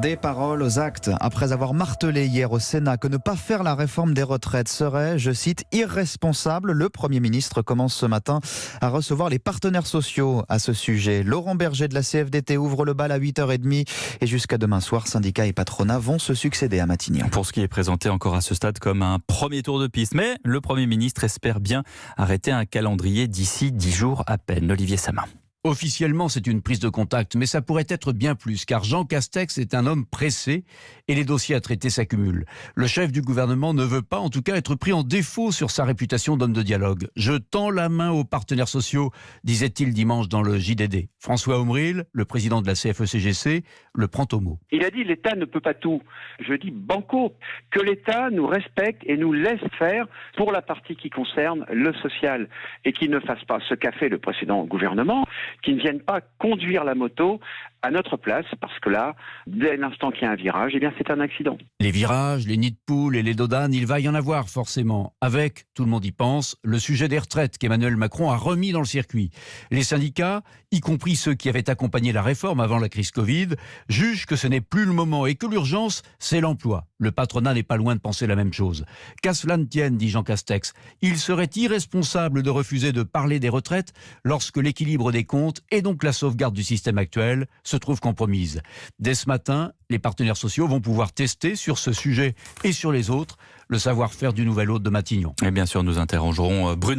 Des paroles aux actes. Après avoir martelé hier au Sénat que ne pas faire la réforme des retraites serait, je cite, irresponsable, le Premier ministre commence ce matin à recevoir les partenaires sociaux à ce sujet. Laurent Berger de la CFDT ouvre le bal à 8h30 et jusqu'à demain soir, syndicats et patronats vont se succéder à Matignon. Pour ce qui est présenté encore à ce stade comme un premier tour de piste. Mais le Premier ministre espère bien arrêter un calendrier d'ici 10 jours à peine. Olivier Samin. Officiellement, c'est une prise de contact, mais ça pourrait être bien plus, car Jean Castex est un homme pressé et les dossiers à traiter s'accumulent. Le chef du gouvernement ne veut pas, en tout cas, être pris en défaut sur sa réputation d'homme de dialogue. « Je tends la main aux partenaires sociaux », disait-il dimanche dans le JDD. François Omril, le président de la CFE-CGC, le prend au mot. Il a dit « l'État ne peut pas tout ». Je dis banco, que l'État nous respecte et nous laisse faire pour la partie qui concerne le social et qu'il ne fasse pas ce qu'a fait le précédent gouvernement, qui ne viennent pas conduire la moto à notre place, parce que là, dès l'instant qu'il y a un virage, eh bien c'est un accident. Les virages, les nids de poules et les dodanes, il va y en avoir forcément. Avec, tout le monde y pense, le sujet des retraites qu'Emmanuel Macron a remis dans le circuit. Les syndicats, y compris ceux qui avaient accompagné la réforme avant la crise Covid, jugent que ce n'est plus le moment et que l'urgence, c'est l'emploi. Le patronat n'est pas loin de penser la même chose. Qu'à cela ne tienne, dit Jean Castex, il serait irresponsable de refuser de parler des retraites lorsque l'équilibre des comptes et donc la sauvegarde du système actuel se trouve compromise. Dès ce matin, les partenaires sociaux vont pouvoir tester sur ce sujet et sur les autres le savoir-faire du nouvel hôte de Matignon. Et bien sûr, nous interrogerons Bruno